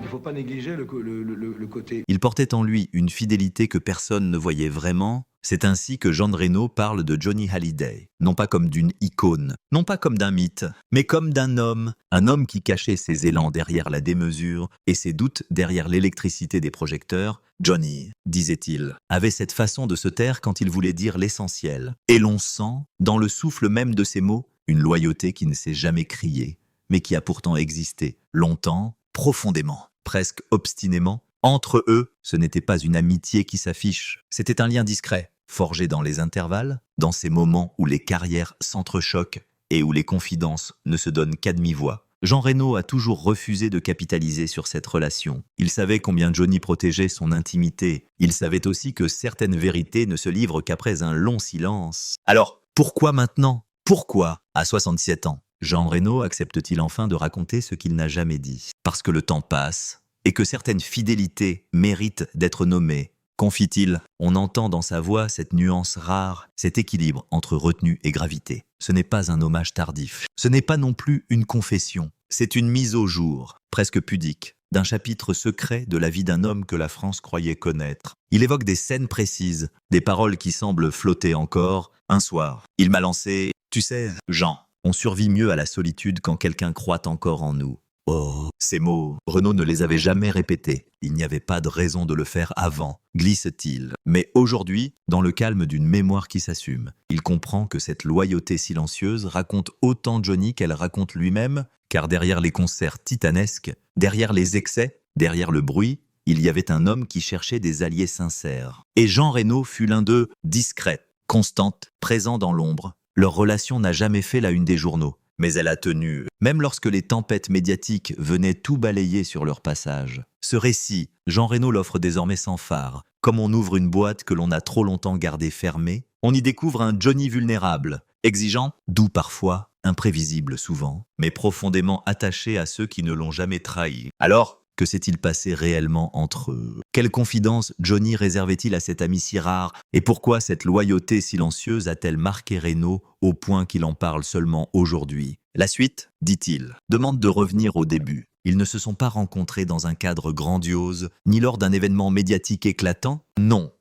ne faut pas négliger le côté. Il portait en lui une fidélité que personne ne voyait vraiment. C'est ainsi que Jean Reno parle de Johnny Hallyday, non pas comme d'une icône, non pas comme d'un mythe, mais comme d'un homme. Un homme qui cachait ses élans derrière la démesure et ses doutes derrière l'électricité des projecteurs. Johnny, disait-il, avait cette façon de se taire quand il voulait dire l'essentiel. Et l'on sent, dans le souffle même de ses mots, une loyauté qui ne s'est jamais criée, mais qui a pourtant existé, longtemps, profondément, presque obstinément. Entre eux, ce n'était pas une amitié qui s'affiche, c'était un lien discret, forgé dans les intervalles, dans ces moments où les carrières s'entrechoquent et où les confidences ne se donnent qu'à demi-voix. Jean Reno a toujours refusé de capitaliser sur cette relation. Il savait combien Johnny protégeait son intimité. Il savait aussi que certaines vérités ne se livrent qu'après un long silence. Alors, pourquoi maintenant? Pourquoi, à 67 ans, Jean Reno accepte-t-il enfin de raconter ce qu'il n'a jamais dit? Parce que le temps passe et que certaines fidélités méritent d'être nommées. Confie-t-il, on entend dans sa voix cette nuance rare, cet équilibre entre retenue et gravité. Ce n'est pas un hommage tardif, ce n'est pas non plus une confession, c'est une mise au jour, presque pudique, d'un chapitre secret de la vie d'un homme que la France croyait connaître. Il évoque des scènes précises, des paroles qui semblent flotter encore. Un soir, il m'a lancé « Tu sais, Jean, on survit mieux à la solitude quand quelqu'un croit encore en nous. » Oh, ces mots, Renaud ne les avait jamais répétés. Il n'y avait pas de raison de le faire avant, glisse-t-il. Mais aujourd'hui, dans le calme d'une mémoire qui s'assume, il comprend que cette loyauté silencieuse raconte autant Johnny qu'elle raconte lui-même, car derrière les concerts titanesques, derrière les excès, derrière le bruit, il y avait un homme qui cherchait des alliés sincères. Et Jean Reno fut l'un d'eux, discret, constante, présent dans l'ombre. Leur relation n'a jamais fait la une des journaux. Mais elle a tenu, même lorsque les tempêtes médiatiques venaient tout balayer sur leur passage. Ce récit, Jean Reno l'offre désormais sans phare. Comme on ouvre une boîte que l'on a trop longtemps gardée fermée, on y découvre un Johnny vulnérable, exigeant, doux parfois, imprévisible souvent, mais profondément attaché à ceux qui ne l'ont jamais trahi. Alors, que s'est-il passé réellement entre eux? Quelle confidence Johnny réservait-il à cet ami si rare? Et pourquoi cette loyauté silencieuse a-t-elle marqué Reno au point qu'il en parle seulement aujourd'hui? La suite, dit-il, demande de revenir au début. Ils ne se sont pas rencontrés dans un cadre grandiose, ni lors d'un événement médiatique éclatant. Non.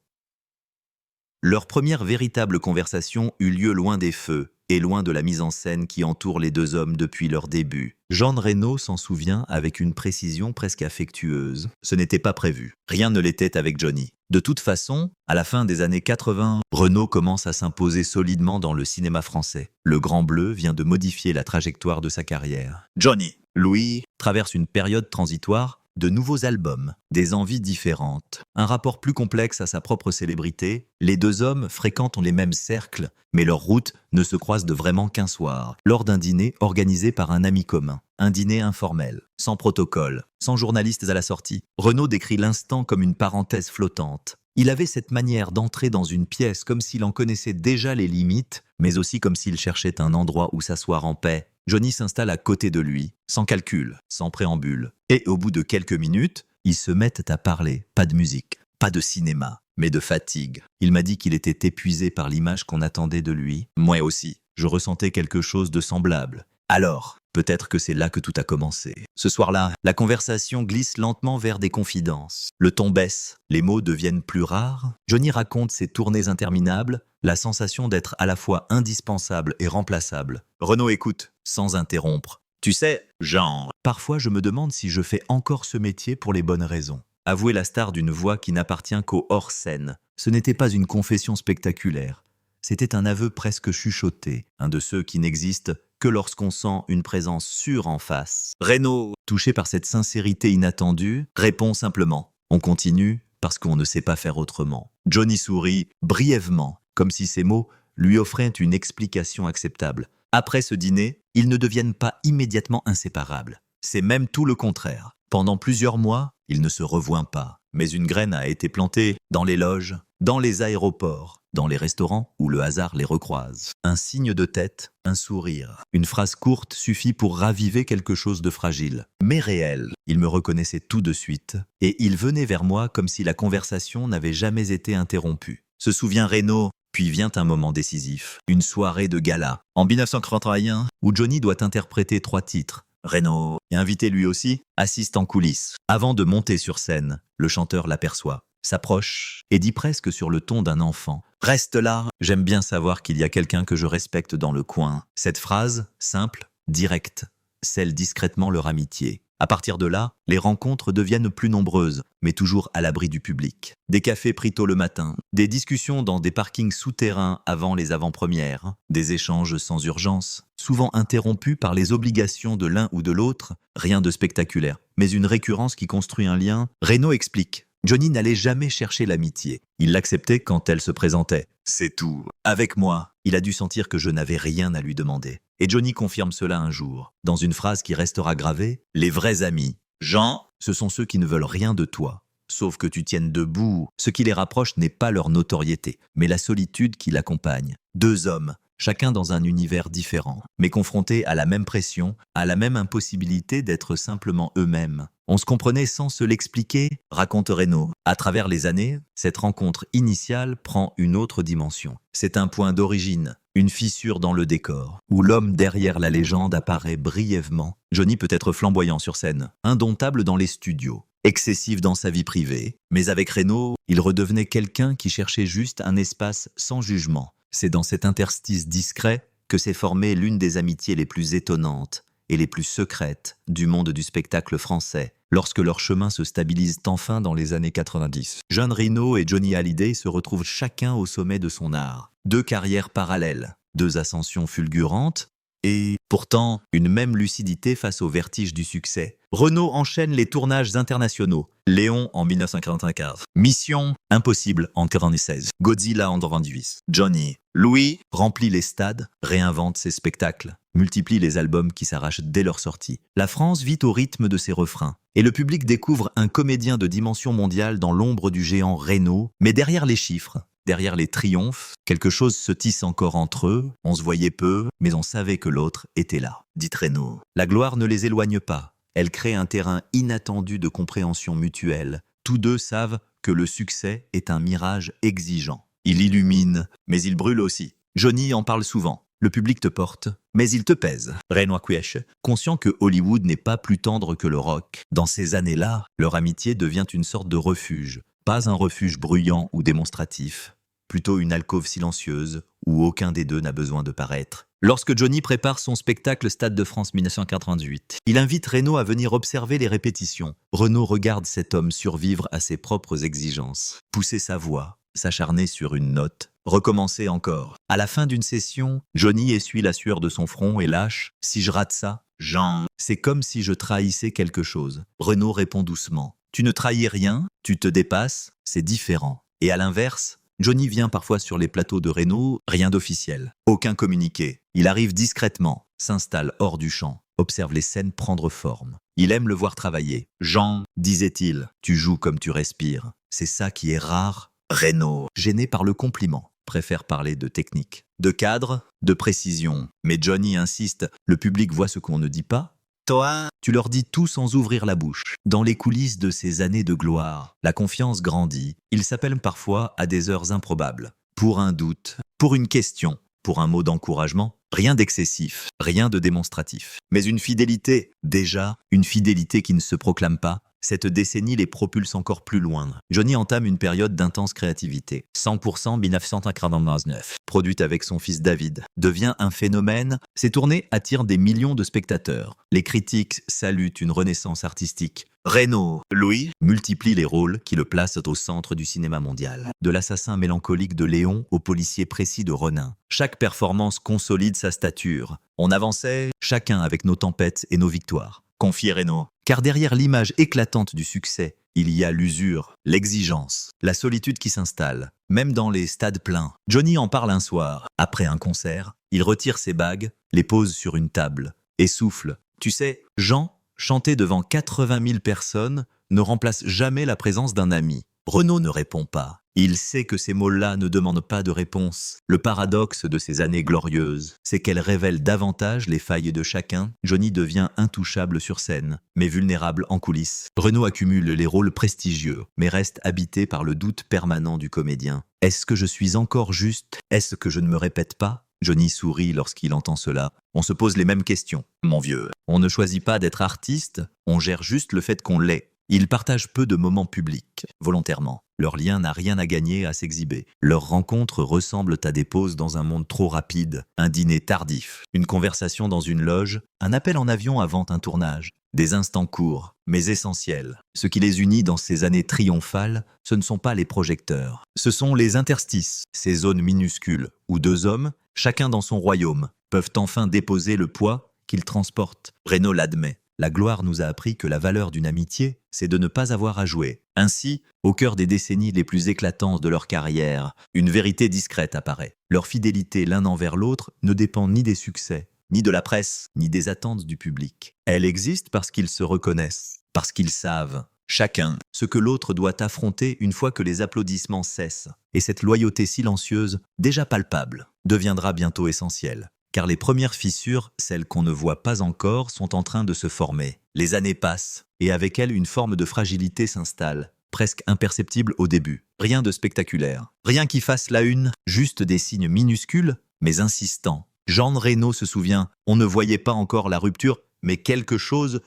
Leur première véritable conversation eut lieu loin des feux et loin de la mise en scène qui entoure les deux hommes depuis leur début. Jean Reno s'en souvient avec une précision presque affectueuse. Ce n'était pas prévu. Rien ne l'était avec Johnny. De toute façon, à la fin des années 80, Reno commence à s'imposer solidement dans le cinéma français. Le Grand Bleu vient de modifier la trajectoire de sa carrière. Johnny, Louis, traverse une période transitoire, de nouveaux albums, des envies différentes, un rapport plus complexe à sa propre célébrité. Les deux hommes fréquentent les mêmes cercles, mais leurs routes ne se croisent de vraiment qu'un soir, lors d'un dîner organisé par un ami commun. Un dîner informel, sans protocole, sans journalistes à la sortie. Reno décrit l'instant comme une parenthèse flottante. Il avait cette manière d'entrer dans une pièce comme s'il en connaissait déjà les limites, mais aussi comme s'il cherchait un endroit où s'asseoir en paix. Johnny s'installe à côté de lui, sans calcul, sans préambule. Et au bout de quelques minutes, ils se mettent à parler. Pas de musique, pas de cinéma, mais de fatigue. Il m'a dit qu'il était épuisé par l'image qu'on attendait de lui. Moi aussi, je ressentais quelque chose de semblable. Alors, peut-être que c'est là que tout a commencé. Ce soir-là, la conversation glisse lentement vers des confidences. Le ton baisse, les mots deviennent plus rares. Johnny raconte ses tournées interminables, la sensation d'être à la fois indispensable et remplaçable. Renaud écoute, sans interrompre. Tu sais, Jean, parfois je me demande si je fais encore ce métier pour les bonnes raisons. Avouer la star d'une voix qui n'appartient qu'au hors-scène. Ce n'était pas une confession spectaculaire. C'était un aveu presque chuchoté, un de ceux qui n'existent que lorsqu'on sent une présence sûre en face. Reno, touché par cette sincérité inattendue, répond simplement. On continue parce qu'on ne sait pas faire autrement. Johnny sourit brièvement, comme si ces mots lui offraient une explication acceptable. Après ce dîner, ils ne deviennent pas immédiatement inséparables. C'est même tout le contraire. Pendant plusieurs mois, ils ne se revoient pas. Mais une graine a été plantée dans les loges, dans les aéroports, dans les restaurants où le hasard les recroise. Un signe de tête, un sourire. Une phrase courte suffit pour raviver quelque chose de fragile, mais réel. Il me reconnaissait tout de suite, et il venait vers moi comme si la conversation n'avait jamais été interrompue. Se souvient Reno. Puis vient un moment décisif, une soirée de gala, en 1941, où Johnny doit interpréter 3 titres. Reno est invité lui aussi, assiste en coulisses. Avant de monter sur scène, le chanteur l'aperçoit, s'approche et dit presque sur le ton d'un enfant. « Reste là, j'aime bien savoir qu'il y a quelqu'un que je respecte dans le coin. » Cette phrase, simple, directe, scelle discrètement leur amitié. À partir de là, les rencontres deviennent plus nombreuses, mais toujours à l'abri du public. Des cafés pris tôt le matin, des discussions dans des parkings souterrains avant les avant-premières, des échanges sans urgence, souvent interrompus par les obligations de l'un ou de l'autre, rien de spectaculaire, mais une récurrence qui construit un lien. Reno explique. Johnny n'allait jamais chercher l'amitié. Il l'acceptait quand elle se présentait. C'est tout. Avec moi, il a dû sentir que je n'avais rien à lui demander. Et Johnny confirme cela un jour, dans une phrase qui restera gravée. Les vrais amis, Jean, ce sont ceux qui ne veulent rien de toi. Sauf que tu tiennes debout. Ce qui les rapproche n'est pas leur notoriété, mais la solitude qui l'accompagne. Deux hommes, chacun dans un univers différent, mais confrontés à la même pression, à la même impossibilité d'être simplement eux-mêmes. On se comprenait sans se l'expliquer, raconte Reno. À travers les années, cette rencontre initiale prend une autre dimension. C'est un point d'origine, une fissure dans le décor, où l'homme derrière la légende apparaît brièvement. Johnny peut être flamboyant sur scène, indomptable dans les studios, excessif dans sa vie privée. Mais avec Reno, il redevenait quelqu'un qui cherchait juste un espace sans jugement. C'est dans cet interstice discret que s'est formée l'une des amitiés les plus étonnantes et les plus secrètes du monde du spectacle français, lorsque leurs chemins se stabilisent enfin dans les années 90. Jean Reno et Johnny Hallyday se retrouvent chacun au sommet de son art. Deux carrières parallèles, deux ascensions fulgurantes, et pourtant une même lucidité face au vertige du succès. Reno enchaîne les tournages internationaux. Léon en 1995. Mission Impossible en 1996. Godzilla en 1998. Johnny. Louis remplit les stades, réinvente ses spectacles, multiplie les albums qui s'arrachent dès leur sortie. La France vit au rythme de ses refrains. Et le public découvre un comédien de dimension mondiale dans l'ombre du géant Reno. Mais derrière les chiffres, derrière les triomphes, quelque chose se tisse encore entre eux. On se voyait peu, mais on savait que l'autre était là. Dit Reno. La gloire ne les éloigne pas. Elle crée un terrain inattendu de compréhension mutuelle. Tous deux savent que le succès est un mirage exigeant. Il illumine, mais il brûle aussi. Johnny en parle souvent. Le public te porte, mais il te pèse. Reno Kouèche, conscient que Hollywood n'est pas plus tendre que le rock. Dans ces années-là, leur amitié devient une sorte de refuge. Pas un refuge bruyant ou démonstratif, plutôt une alcôve silencieuse où aucun des deux n'a besoin de paraître. Lorsque Johnny prépare son spectacle Stade de France 1998, il invite Reno à venir observer les répétitions. Reno regarde cet homme survivre à ses propres exigences, pousser sa voix, s'acharner sur une note, recommencer encore. À la fin d'une session, Johnny essuie la sueur de son front et lâche « Si je rate ça, Jean, c'est comme si je trahissais quelque chose. » Reno répond doucement « Tu ne trahis rien, tu te dépasses, c'est différent. » Et à l'inverse, Johnny vient parfois sur les plateaux de Reno, rien d'officiel, aucun communiqué. Il arrive discrètement, s'installe hors du champ, observe les scènes prendre forme. Il aime le voir travailler. « Jean, disait-il, tu joues comme tu respires. C'est ça qui est rare. » Reno, gêné par le compliment, préfère parler de technique, de cadre, de précision. Mais Johnny insiste, le public voit ce qu'on ne dit pas. Toi, tu leur dis tout sans ouvrir la bouche. Dans les coulisses de ces années de gloire, la confiance grandit. Ils s'appellent parfois à des heures improbables. Pour un doute, pour une question, pour un mot d'encouragement. Rien d'excessif, rien de démonstratif. Mais une fidélité, déjà, une fidélité qui ne se proclame pas. Cette décennie les propulse encore plus loin. Johnny entame une période d'intense créativité. 100% 1999. Produite avec son fils David. Devient un phénomène. Ses tournées attirent des millions de spectateurs. Les critiques saluent une renaissance artistique. Reno, Louis, multiplie les rôles qui le placent au centre du cinéma mondial. De l'assassin mélancolique de Léon au policier précis de Ronin. Chaque performance consolide sa stature. On avançait, chacun avec nos tempêtes et nos victoires. Confie Reno. Car derrière l'image éclatante du succès, il y a l'usure, l'exigence, la solitude qui s'installe, même dans les stades pleins. Johnny en parle un soir. Après un concert, il retire ses bagues, les pose sur une table et souffle. Tu sais, Jean, chanter devant 80 000 personnes ne remplace jamais la présence d'un ami. Reno ne répond pas. Il sait que ces mots-là ne demandent pas de réponse. Le paradoxe de ces années glorieuses, c'est qu'elles révèlent davantage les failles de chacun. Johnny devient intouchable sur scène, mais vulnérable en coulisses. Reno accumule les rôles prestigieux, mais reste habité par le doute permanent du comédien. Est-ce que je suis encore juste? Est-ce que je ne me répète pas? Johnny sourit lorsqu'il entend cela. On se pose les mêmes questions. Mon vieux, on ne choisit pas d'être artiste, on gère juste le fait qu'on l'est. Ils partagent peu de moments publics, volontairement. Leur lien n'a rien à gagner à s'exhiber. Leurs rencontres ressemblent à des pauses dans un monde trop rapide, un dîner tardif, une conversation dans une loge, un appel en avion avant un tournage. Des instants courts, mais essentiels. Ce qui les unit dans ces années triomphales, ce ne sont pas les projecteurs. Ce sont les interstices, ces zones minuscules, où deux hommes, chacun dans son royaume, peuvent enfin déposer le poids qu'ils transportent. Reno l'admet. La gloire nous a appris que la valeur d'une amitié, c'est de ne pas avoir à jouer. Ainsi, au cœur des décennies les plus éclatantes de leur carrière, une vérité discrète apparaît. Leur fidélité l'un envers l'autre ne dépend ni des succès, ni de la presse, ni des attentes du public. Elle existe parce qu'ils se reconnaissent, parce qu'ils savent, chacun, ce que l'autre doit affronter une fois que les applaudissements cessent. Et cette loyauté silencieuse, déjà palpable, deviendra bientôt essentielle. Car les premières fissures, celles qu'on ne voit pas encore, sont en train de se former. Les années passent, et avec elles une forme de fragilité s'installe, presque imperceptible au début. Rien de spectaculaire, rien qui fasse la une, juste des signes minuscules, mais insistants. Jean Reno se souvient, on ne voyait pas encore la rupture, mais quelque chose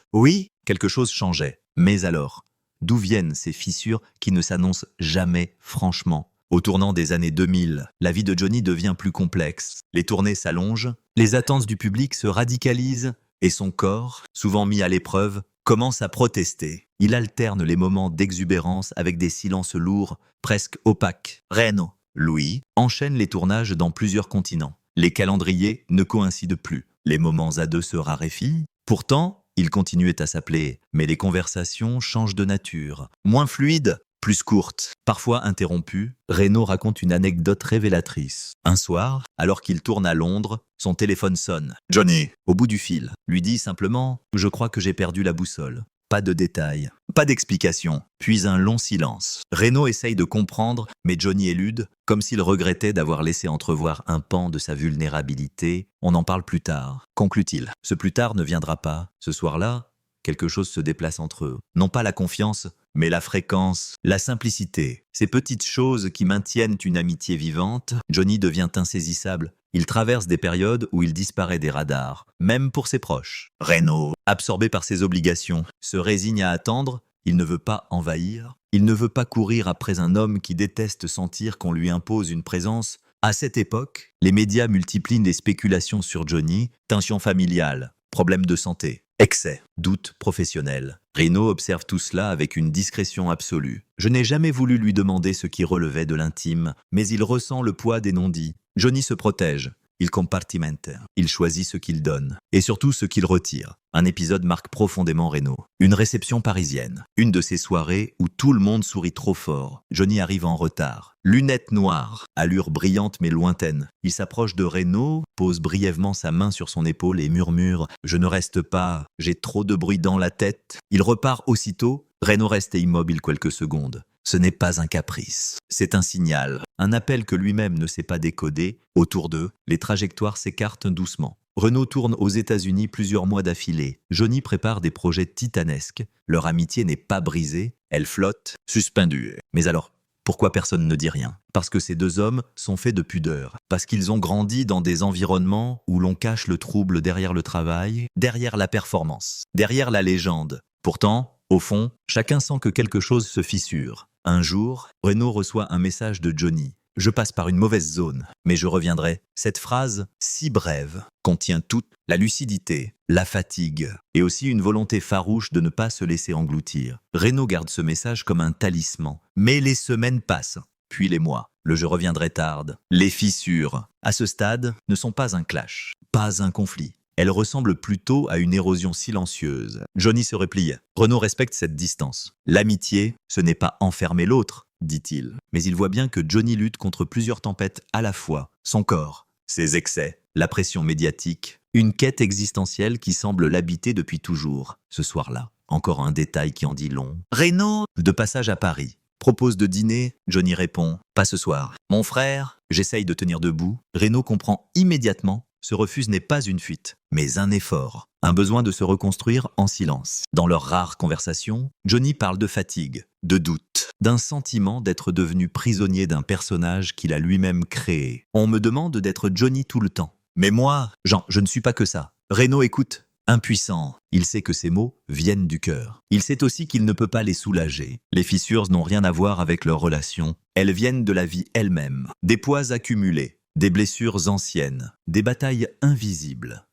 changeait. Mais alors, d'où viennent ces fissures qui ne s'annoncent jamais franchement ? Au tournant des années 2000, la vie de Johnny devient plus complexe. Les tournées s'allongent, les attentes du public se radicalisent et son corps, souvent mis à l'épreuve, commence à protester. Il alterne les moments d'exubérance avec des silences lourds, presque opaques. Reno, Louis, enchaîne les tournages dans plusieurs continents. Les calendriers ne coïncident plus. Les moments à deux se raréfient. Pourtant, ils continuaient à s'appeler, mais les conversations changent de nature. Moins fluides, plus courte, parfois interrompue, Reno raconte une anecdote révélatrice. Un soir, alors qu'il tourne à Londres, son téléphone sonne. « Johnny !» Au bout du fil, lui dit simplement « Je crois que j'ai perdu la boussole ». Pas de détails, pas d'explication, puis un long silence. Reno essaye de comprendre, mais Johnny élude, comme s'il regrettait d'avoir laissé entrevoir un pan de sa vulnérabilité. On en parle plus tard, conclut-il. Ce plus tard ne viendra pas. Ce soir-là, quelque chose se déplace entre eux. Non pas la confiance, mais la fréquence, la simplicité. Ces petites choses qui maintiennent une amitié vivante. Johnny devient insaisissable. Il traverse des périodes où il disparaît des radars, même pour ses proches. Reno, absorbé par ses obligations, se résigne à attendre. Il ne veut pas envahir. Il ne veut pas courir après un homme qui déteste sentir qu'on lui impose une présence. À cette époque, les médias multiplient les spéculations sur Johnny, tensions familiales, problèmes de santé, excès, doutes professionnels. Reno observe tout cela avec une discrétion absolue. Je n'ai jamais voulu lui demander ce qui relevait de l'intime, mais il ressent le poids des non-dits. Johnny se protège. Il compartimente. Il choisit ce qu'il donne. Et surtout ce qu'il retire. Un épisode marque profondément Reno. Une réception parisienne. Une de ces soirées où tout le monde sourit trop fort. Johnny arrive en retard. Lunettes noires. Allure brillante mais lointaine. Il s'approche de Reno, pose brièvement sa main sur son épaule et murmure « Je ne reste pas, j'ai trop de bruit dans la tête ». Il repart aussitôt. Reno reste immobile quelques secondes. Ce n'est pas un caprice, c'est un signal, un appel que lui-même ne sait pas décoder. Autour d'eux, les trajectoires s'écartent doucement. Reno tourne aux États-Unis plusieurs mois d'affilée. Johnny prépare des projets titanesques. Leur amitié n'est pas brisée, elle flotte, suspendue. Mais alors, pourquoi personne ne dit rien ? Parce que ces deux hommes sont faits de pudeur. Parce qu'ils ont grandi dans des environnements où l'on cache le trouble derrière le travail, derrière la performance, derrière la légende. Pourtant, au fond, chacun sent que quelque chose se fissure. Un jour, Reno reçoit un message de Johnny. « Je passe par une mauvaise zone, mais je reviendrai. » Cette phrase, si brève, contient toute la lucidité, la fatigue et aussi une volonté farouche de ne pas se laisser engloutir. Reno garde ce message comme un talisman. Mais les semaines passent, puis les mois. Le « je reviendrai » tarde. Les fissures, à ce stade, ne sont pas un clash, pas un conflit. Elle ressemble plutôt à une érosion silencieuse. Johnny se replie. Reno respecte cette distance. L'amitié, ce n'est pas enfermer l'autre, dit-il. Mais il voit bien que Johnny lutte contre plusieurs tempêtes à la fois. Son corps, ses excès, la pression médiatique, une quête existentielle qui semble l'habiter depuis toujours. Ce soir-là, encore un détail qui en dit long. Reno, de passage à Paris, propose de dîner. Johnny répond « Pas ce soir. Mon frère, j'essaye de tenir debout. » Reno comprend immédiatement. Ce refus n'est pas une fuite, mais un effort, un besoin de se reconstruire en silence. Dans leurs rares conversations, Johnny parle de fatigue, de doute, d'un sentiment d'être devenu prisonnier d'un personnage qu'il a lui-même créé. On me demande d'être Johnny tout le temps. Mais moi, Jean, je ne suis pas que ça. Reno écoute. Impuissant, il sait que ces mots viennent du cœur. Il sait aussi qu'il ne peut pas les soulager. Les fissures n'ont rien à voir avec leur relation. Elles viennent de la vie elle-même. Des poids accumulés, des blessures anciennes, des batailles invisibles.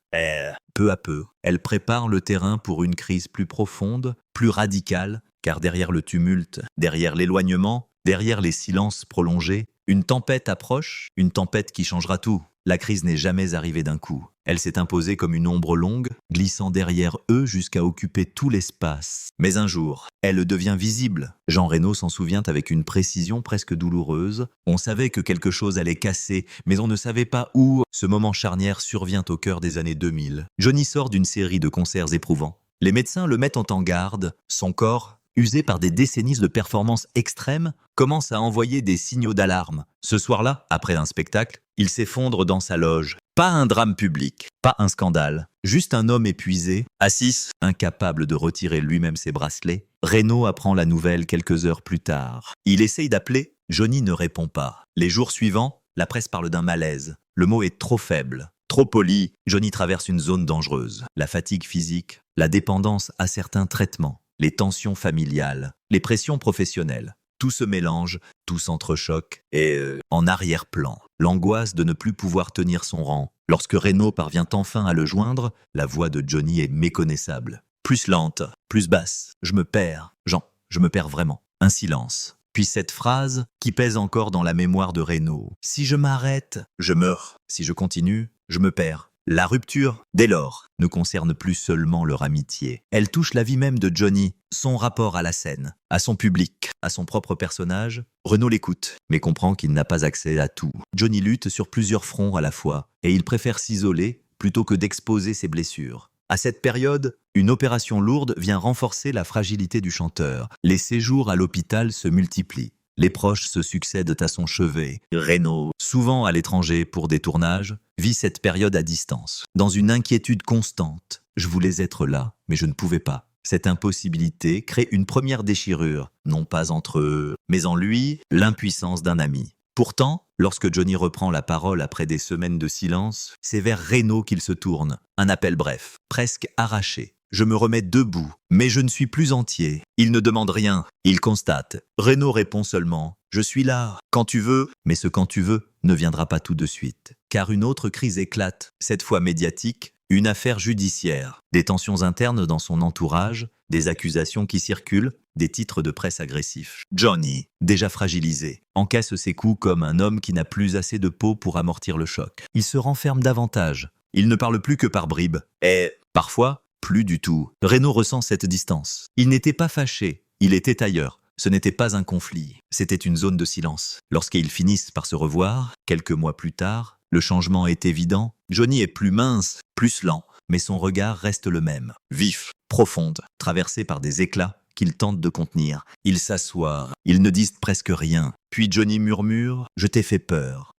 Peu à peu, elle prépare le terrain pour une crise plus profonde, plus radicale, car derrière le tumulte, derrière l'éloignement, derrière les silences prolongés, une tempête approche, une tempête qui changera tout. La crise n'est jamais arrivée d'un coup. Elle s'est imposée comme une ombre longue, glissant derrière eux jusqu'à occuper tout l'espace. Mais un jour, elle devient visible. Jean Reno s'en souvient avec une précision presque douloureuse. On savait que quelque chose allait casser, mais on ne savait pas où. Ce moment charnière survient au cœur des années 2000. Johnny sort d'une série de concerts éprouvants. Les médecins le mettent en garde. Son corps, usé par des décennies de performances extrêmes, commence à envoyer des signaux d'alarme. Ce soir-là, après un spectacle, il s'effondre dans sa loge. Pas un drame public, pas un scandale, juste un homme épuisé, assis, incapable de retirer lui-même ses bracelets. Reno apprend la nouvelle quelques heures plus tard. Il essaye d'appeler, Johnny ne répond pas. Les jours suivants, la presse parle d'un malaise. Le mot est trop faible, trop poli. Johnny traverse une zone dangereuse. La fatigue physique, la dépendance à certains traitements, les tensions familiales, les pressions professionnelles. Tout se mélange, tout s'entrechoque, et en arrière-plan, l'angoisse de ne plus pouvoir tenir son rang. Lorsque Reno parvient enfin à le joindre, la voix de Johnny est méconnaissable. Plus lente, plus basse. Je me perds. Jean, je me perds vraiment. Un silence. Puis cette phrase qui pèse encore dans la mémoire de Reno. Si je m'arrête, je meurs. Si je continue, je me perds. La rupture, dès lors, ne concerne plus seulement leur amitié. Elle touche la vie même de Johnny, son rapport à la scène, à son public, à son propre personnage. Reno l'écoute, mais comprend qu'il n'a pas accès à tout. Johnny lutte sur plusieurs fronts à la fois, et il préfère s'isoler plutôt que d'exposer ses blessures. À cette période, une opération lourde vient renforcer la fragilité du chanteur. Les séjours à l'hôpital se multiplient. Les proches se succèdent à son chevet. Reno, souvent à l'étranger pour des tournages, vit cette période à distance, dans une inquiétude constante. Je voulais être là, mais je ne pouvais pas. Cette impossibilité crée une première déchirure, non pas entre eux, mais en lui, l'impuissance d'un ami. Pourtant, lorsque Johnny reprend la parole après des semaines de silence, c'est vers Reno qu'il se tourne. Un appel bref, presque arraché. Je me remets debout, mais je ne suis plus entier. Il ne demande rien, il constate. Reno répond seulement « Je suis là, quand tu veux ». Mais ce « quand tu veux » ne viendra pas tout de suite. Car une autre crise éclate, cette fois médiatique, une affaire judiciaire. Des tensions internes dans son entourage, des accusations qui circulent, des titres de presse agressifs. Johnny, déjà fragilisé, encaisse ses coups comme un homme qui n'a plus assez de peau pour amortir le choc. Il se renferme davantage. Il ne parle plus que par bribes. Et, parfois, plus du tout. Reno ressent cette distance. Il n'était pas fâché, il était ailleurs. Ce n'était pas un conflit, c'était une zone de silence. Lorsqu'ils finissent par se revoir, quelques mois plus tard, le changement est évident. Johnny est plus mince, plus lent, mais son regard reste le même. Vif, profonde, traversé par des éclats qu'il tente de contenir. Ils s'assoient, ils ne disent presque rien. Puis Johnny murmure « Je t'ai fait peur ».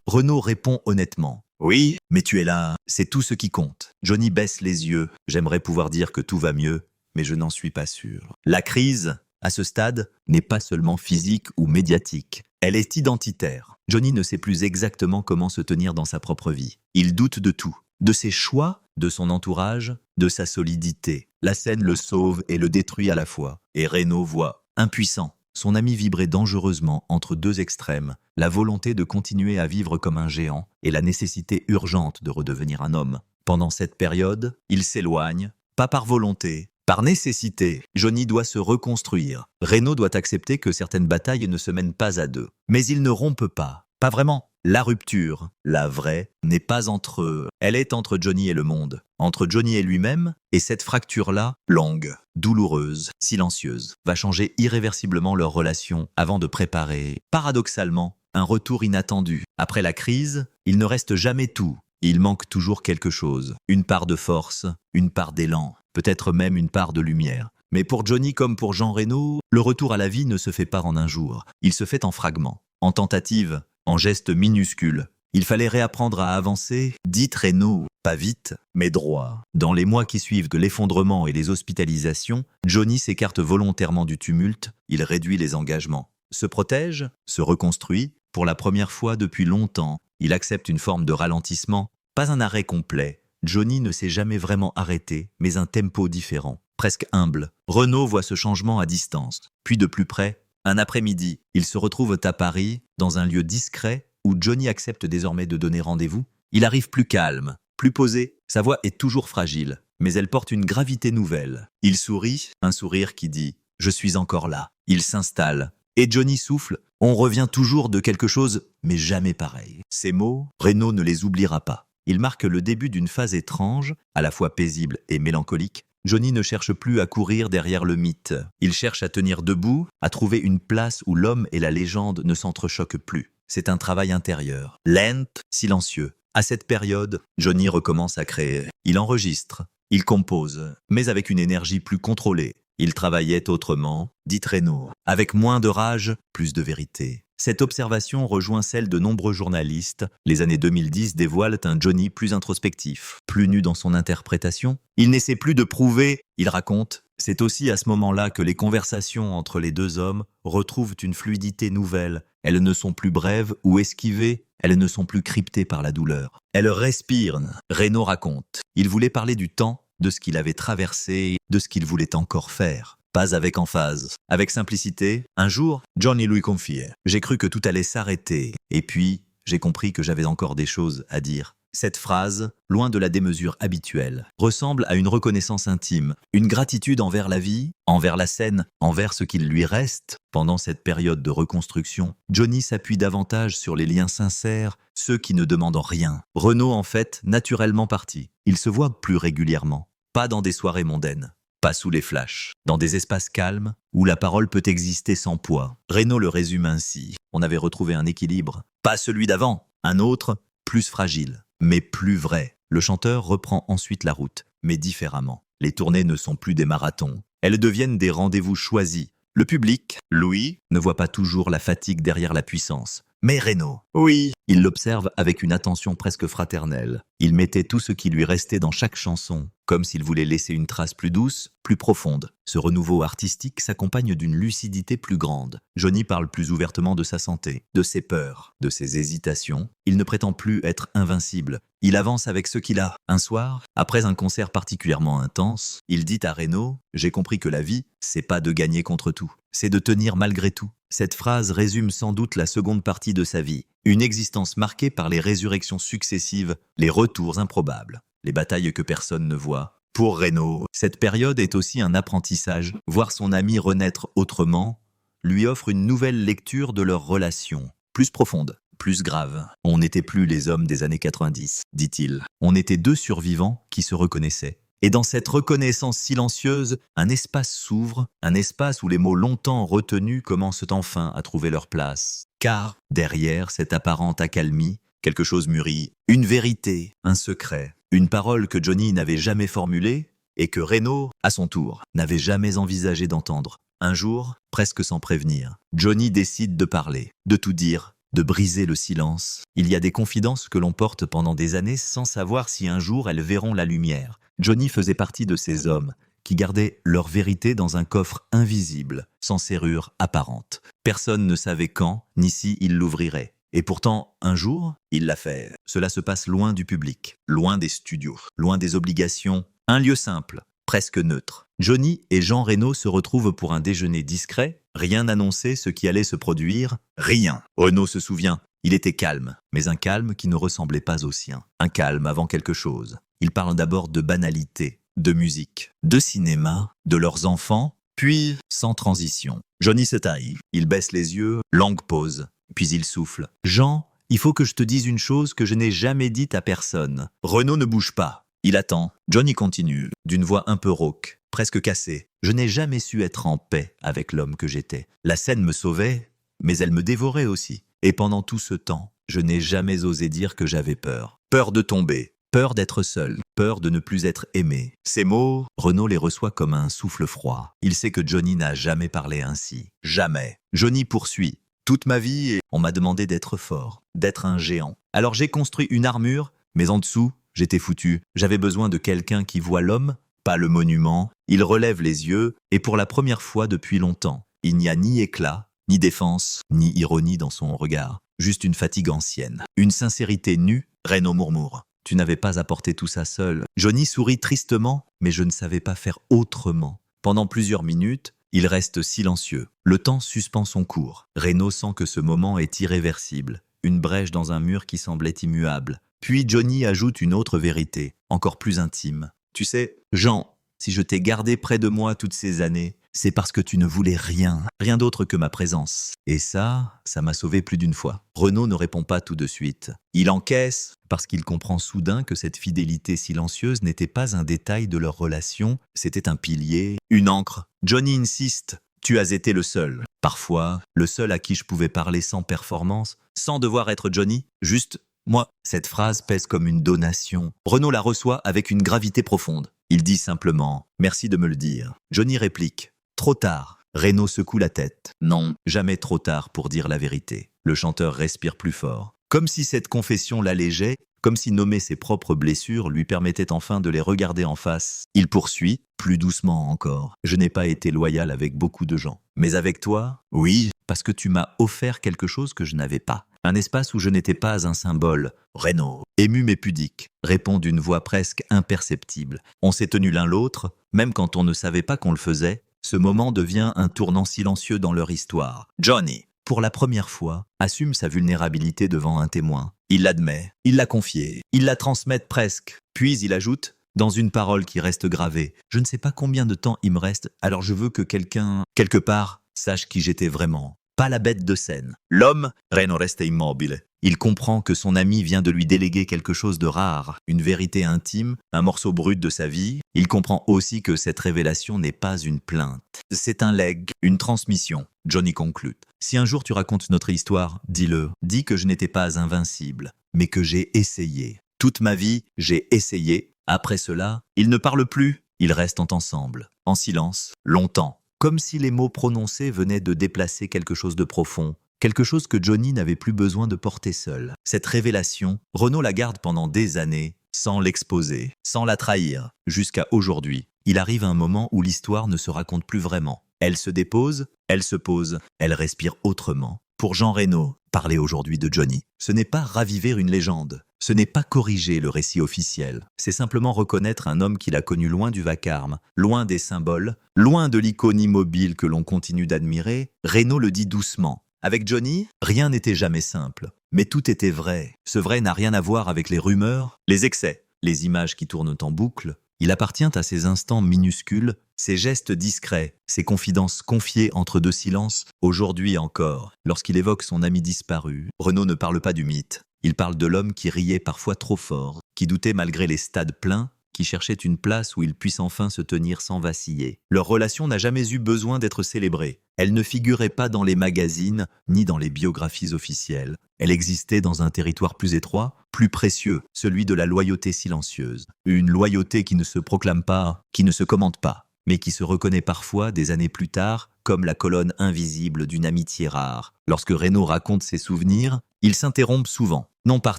Reno répond honnêtement. Oui, mais tu es là, c'est tout ce qui compte. Johnny baisse les yeux. J'aimerais pouvoir dire que tout va mieux, mais je n'en suis pas sûr. La crise, à ce stade, n'est pas seulement physique ou médiatique. Elle est identitaire. Johnny ne sait plus exactement comment se tenir dans sa propre vie. Il doute de tout. De ses choix, de son entourage, de sa solidité. La scène le sauve et le détruit à la fois. Et Reno voit, impuissant. Son ami vibrait dangereusement entre deux extrêmes, la volonté de continuer à vivre comme un géant et la nécessité urgente de redevenir un homme. Pendant cette période, il s'éloigne, pas par volonté, par nécessité. Johnny doit se reconstruire. Reno doit accepter que certaines batailles ne se mènent pas à deux. Mais ils ne rompent pas. Pas vraiment. La rupture, la vraie, n'est pas entre eux. Elle est entre Johnny et le monde. Entre Johnny et lui-même, et cette fracture-là, longue, douloureuse, silencieuse, va changer irréversiblement leur relation avant de préparer, paradoxalement, un retour inattendu. Après la crise, il ne reste jamais tout. Il manque toujours quelque chose. Une part de force, une part d'élan, peut-être même une part de lumière. Mais pour Johnny comme pour Jean Reno, le retour à la vie ne se fait pas en un jour. Il se fait en fragments, en tentatives, en gestes minuscules. Il fallait réapprendre à avancer, dit Reno, pas vite, mais droit. Dans les mois qui suivent de l'effondrement et les hospitalisations, Johnny s'écarte volontairement du tumulte, il réduit les engagements. Se protège, se reconstruit, pour la première fois depuis longtemps. Il accepte une forme de ralentissement, pas un arrêt complet. Johnny ne s'est jamais vraiment arrêté, mais un tempo différent, presque humble. Renaud voit ce changement à distance. Puis de plus près, un après-midi, ils se retrouvent à Paris, dans un lieu discret, où Johnny accepte désormais de donner rendez-vous. Il arrive plus calme, plus posé. Sa voix est toujours fragile, mais elle porte une gravité nouvelle. Il sourit, un sourire qui dit « Je suis encore là ». Il s'installe, et Johnny souffle. On revient toujours de quelque chose, mais jamais pareil. Ces mots, Renaud ne les oubliera pas. Ils marquent le début d'une phase étrange, à la fois paisible et mélancolique. Johnny ne cherche plus à courir derrière le mythe. Il cherche à tenir debout, à trouver une place où l'homme et la légende ne s'entrechoquent plus. C'est un travail intérieur, lent, silencieux. À cette période, Johnny recommence à créer. Il enregistre, il compose, mais avec une énergie plus contrôlée. Il travaillait autrement, dit Renaud, avec moins de rage, plus de vérité. Cette observation rejoint celle de nombreux journalistes. Les années 2010 dévoilent un Johnny plus introspectif, plus nu dans son interprétation. Il n'essaie plus de prouver, il raconte. C'est aussi à ce moment-là que les conversations entre les deux hommes retrouvent une fluidité nouvelle. Elles ne sont plus brèves ou esquivées, elles ne sont plus cryptées par la douleur. Elles respirent, Renaud raconte. Il voulait parler du temps, de ce qu'il avait traversé, de ce qu'il voulait encore faire. Pas avec emphase, avec simplicité. Un jour, Johnny lui confiait « J'ai cru que tout allait s'arrêter. Et puis, j'ai compris que j'avais encore des choses à dire. » Cette phrase, loin de la démesure habituelle, ressemble à une reconnaissance intime, une gratitude envers la vie, envers la scène, envers ce qu'il lui reste. Pendant cette période de reconstruction, Johnny s'appuie davantage sur les liens sincères, ceux qui ne demandent rien. Renaud en fait naturellement partie. Il se voit plus régulièrement, pas dans des soirées mondaines, pas sous les flashs, dans des espaces calmes où la parole peut exister sans poids. Renaud le résume ainsi. On avait retrouvé un équilibre, pas celui d'avant, un autre, plus fragile, mais plus vrai. Le chanteur reprend ensuite la route, mais différemment. Les tournées ne sont plus des marathons, elles deviennent des rendez-vous choisis. Le public, Louis, ne voit pas toujours la fatigue derrière la puissance. Mais Renaud, oui, il l'observe avec une attention presque fraternelle. Il mettait tout ce qui lui restait dans chaque chanson, comme s'il voulait laisser une trace plus douce, plus profonde. Ce renouveau artistique s'accompagne d'une lucidité plus grande. Johnny parle plus ouvertement de sa santé, de ses peurs, de ses hésitations. Il ne prétend plus être invincible. Il avance avec ce qu'il a. Un soir, après un concert particulièrement intense, il dit à Renaud « J'ai compris que la vie, c'est pas de gagner contre tout, c'est de tenir malgré tout. » Cette phrase résume sans doute la seconde partie de sa vie. Une existence marquée par les résurrections successives, les retours improbables, les batailles que personne ne voit. Pour Renaud, cette période est aussi un apprentissage. Voir son ami renaître autrement lui offre une nouvelle lecture de leur relation, plus profonde, plus grave. On n'était plus les hommes des années 90, dit-il. On était deux survivants qui se reconnaissaient. Et dans cette reconnaissance silencieuse, un espace s'ouvre, un espace où les mots longtemps retenus commencent enfin à trouver leur place. Car, derrière cette apparente accalmie, quelque chose mûrit, une vérité, un secret, une parole que Johnny n'avait jamais formulée et que Renaud, à son tour, n'avait jamais envisagé d'entendre. Un jour, presque sans prévenir, Johnny décide de parler, de tout dire, de briser le silence. Il y a des confidences que l'on porte pendant des années sans savoir si un jour elles verront la lumière. Johnny faisait partie de ces hommes qui gardaient leur vérité dans un coffre invisible, sans serrure apparente. Personne ne savait quand, ni si il l'ouvrirait. Et pourtant, un jour, il l'a fait. Cela se passe loin du public, loin des studios, loin des obligations. Un lieu simple, presque neutre. Johnny et Jean Reno se retrouvent pour un déjeuner discret. Rien n'annonçait ce qui allait se produire. Rien. Renaud se souvient. Il était calme, mais un calme qui ne ressemblait pas au sien. Un calme avant quelque chose. Il parle d'abord de banalité, de musique, de cinéma, de leurs enfants, puis sans transition. Johnny se taille. Il baisse les yeux, longue pause, puis il souffle. « Jean, il faut que je te dise une chose que je n'ai jamais dite à personne. » Renaud ne bouge pas. Il attend. Johnny continue, d'une voix un peu rauque, presque cassée. « Je n'ai jamais su être en paix avec l'homme que j'étais. La scène me sauvait, mais elle me dévorait aussi. Et pendant tout ce temps, je n'ai jamais osé dire que j'avais peur. Peur de tomber, peur d'être seul, peur de ne plus être aimé. » Ces mots, Renaud les reçoit comme un souffle froid. Il sait que Johnny n'a jamais parlé ainsi. Jamais. Johnny poursuit. « Toute ma vie, on m'a demandé d'être fort, d'être un géant. Alors j'ai construit une armure, mais en dessous, j'étais foutu. J'avais besoin de quelqu'un qui voit l'homme, pas le monument. Il relève les yeux, et pour la première fois depuis longtemps, il n'y a ni éclat, ni défense, ni ironie dans son regard. Juste une fatigue ancienne. Une sincérité nue, Renaud murmure. Tu n'avais pas apporté tout ça seul. Johnny sourit tristement, mais je ne savais pas faire autrement. Pendant plusieurs minutes, il reste silencieux. Le temps suspend son cours. Renaud sent que ce moment est irréversible. Une brèche dans un mur qui semblait immuable. Puis Johnny ajoute une autre vérité, encore plus intime. Tu sais, Jean, si je t'ai gardé près de moi toutes ces années, c'est parce que tu ne voulais rien d'autre que ma présence. Et ça m'a sauvé plus d'une fois. Renaud ne répond pas tout de suite. Il encaisse parce qu'il comprend soudain que cette fidélité silencieuse n'était pas un détail de leur relation, c'était un pilier, une ancre. Johnny insiste. Tu as été le seul. Parfois, le seul à qui je pouvais parler sans performance, sans devoir être Johnny, juste moi. Cette phrase pèse comme une donation. Renaud la reçoit avec une gravité profonde. Il dit simplement « Merci de me le dire ». Johnny réplique « Trop tard ». Renaud secoue la tête. Non, jamais trop tard pour dire la vérité. Le chanteur respire plus fort. Comme si cette confession l'allégeait, comme si nommer ses propres blessures lui permettait enfin de les regarder en face. Il poursuit, plus doucement encore. « Je n'ai pas été loyal avec beaucoup de gens. Mais avec toi, oui, parce que tu m'as offert quelque chose que je n'avais pas. Un espace où je n'étais pas un symbole. » Renaud, ému mais pudique, répond d'une voix presque imperceptible. On s'est tenus l'un l'autre, même quand on ne savait pas qu'on le faisait. Ce moment devient un tournant silencieux dans leur histoire. Johnny, pour la première fois, assume sa vulnérabilité devant un témoin. Il l'admet, il l'a confié, il la transmet presque. Puis il ajoute, dans une parole qui reste gravée, « Je ne sais pas combien de temps il me reste, alors je veux que quelqu'un, quelque part, sache qui j'étais vraiment. » Pas la bête de scène. L'homme, Renaud reste immobile. Il comprend que son ami vient de lui déléguer quelque chose de rare, une vérité intime, un morceau brut de sa vie. Il comprend aussi que cette révélation n'est pas une plainte. C'est un legs, une transmission. Johnny conclut. Si un jour tu racontes notre histoire, dis-le. Dis que je n'étais pas invincible, mais que j'ai essayé. Toute ma vie, j'ai essayé. Après cela, ils ne parlent plus. Ils restent ensemble, en silence, longtemps. Comme si les mots prononcés venaient de déplacer quelque chose de profond, quelque chose que Johnny n'avait plus besoin de porter seul. Cette révélation, Renaud la garde pendant des années, sans l'exposer, sans la trahir, jusqu'à aujourd'hui. Il arrive un moment où l'histoire ne se raconte plus vraiment. Elle se dépose, elle se pose, elle respire autrement. Pour Jean Renaud, parler aujourd'hui de Johnny, ce n'est pas raviver une légende. Ce n'est pas corriger le récit officiel, c'est simplement reconnaître un homme qu'il a connu loin du vacarme, loin des symboles, loin de l'icône immobile que l'on continue d'admirer. Renaud le dit doucement. Avec Johnny, rien n'était jamais simple, mais tout était vrai. Ce vrai n'a rien à voir avec les rumeurs, les excès, les images qui tournent en boucle. Il appartient à ces instants minuscules, ces gestes discrets, ces confidences confiées entre deux silences. Aujourd'hui encore, lorsqu'il évoque son ami disparu, Renaud ne parle pas du mythe. Il parle de l'homme qui riait parfois trop fort, qui doutait malgré les stades pleins, qui cherchait une place où il puisse enfin se tenir sans vaciller. Leur relation n'a jamais eu besoin d'être célébrée. Elle ne figurait pas dans les magazines, ni dans les biographies officielles. Elle existait dans un territoire plus étroit, plus précieux, celui de la loyauté silencieuse. Une loyauté qui ne se proclame pas, qui ne se commande pas, mais qui se reconnaît parfois des années plus tard, comme la colonne invisible d'une amitié rare. Lorsque Renaud raconte ses souvenirs, il s'interrompt souvent, non par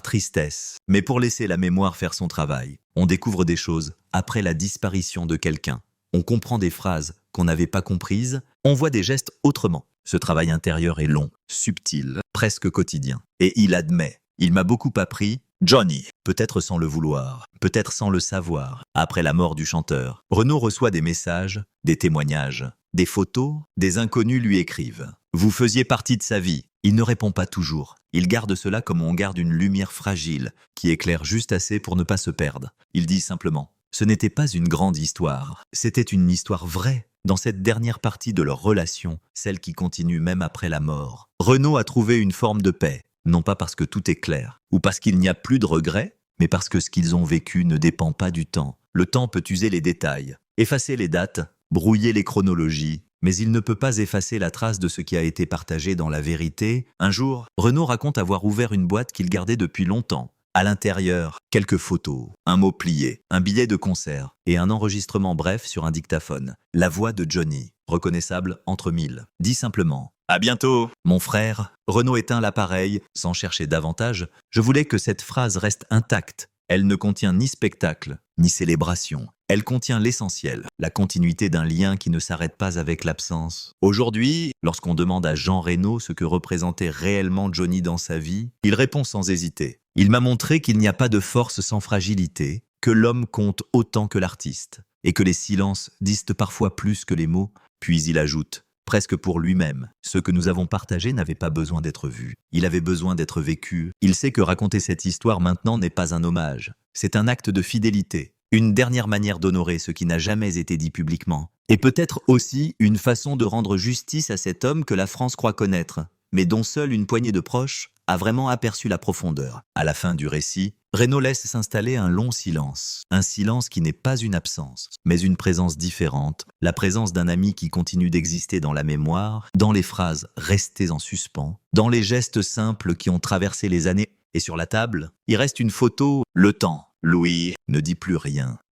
tristesse, mais pour laisser la mémoire faire son travail. On découvre des choses après la disparition de quelqu'un. On comprend des phrases qu'on n'avait pas comprises, on voit des gestes autrement. Ce travail intérieur est long, subtil, presque quotidien. Et il admet, il m'a beaucoup appris, Johnny, peut-être sans le vouloir, peut-être sans le savoir. Après la mort du chanteur, Renaud reçoit des messages, des témoignages, des photos, des inconnus lui écrivent. Vous faisiez partie de sa vie. Il ne répond pas toujours. Il garde cela comme on garde une lumière fragile, qui éclaire juste assez pour ne pas se perdre. Il dit simplement, ce n'était pas une grande histoire, c'était une histoire vraie. Dans cette dernière partie de leur relation, celle qui continue même après la mort. Renaud a trouvé une forme de paix, non pas parce que tout est clair, ou parce qu'il n'y a plus de regrets, mais parce que ce qu'ils ont vécu ne dépend pas du temps. Le temps peut user les détails, effacer les dates, brouiller les chronologies, mais il ne peut pas effacer la trace de ce qui a été partagé dans la vérité. Un jour, Renaud raconte avoir ouvert une boîte qu'il gardait depuis longtemps. À l'intérieur, quelques photos, un mot plié, un billet de concert et un enregistrement bref sur un dictaphone. La voix de Johnny, reconnaissable entre mille, dit simplement « À bientôt, mon frère ». Renaud éteint l'appareil sans chercher davantage. Je voulais que cette phrase reste intacte. Elle ne contient ni spectacle, ni célébration. Elle contient l'essentiel, la continuité d'un lien qui ne s'arrête pas avec l'absence. Aujourd'hui, lorsqu'on demande à Jean Reno ce que représentait réellement Johnny dans sa vie, il répond sans hésiter. Il m'a montré qu'il n'y a pas de force sans fragilité, que l'homme compte autant que l'artiste, et que les silences disent parfois plus que les mots. Puis il ajoute, presque pour lui-même, ce que nous avons partagé n'avait pas besoin d'être vu. Il avait besoin d'être vécu. Il sait que raconter cette histoire maintenant n'est pas un hommage. C'est un acte de fidélité. Une dernière manière d'honorer ce qui n'a jamais été dit publiquement. Et peut-être aussi une façon de rendre justice à cet homme que la France croit connaître, mais dont seule une poignée de proches a vraiment aperçu la profondeur. À la fin du récit, Reno laisse s'installer un long silence. Un silence qui n'est pas une absence, mais une présence différente. La présence d'un ami qui continue d'exister dans la mémoire, dans les phrases restées en suspens, dans les gestes simples qui ont traversé les années. Et sur la table, il reste une photo, le temps. Louis ne dit plus rien.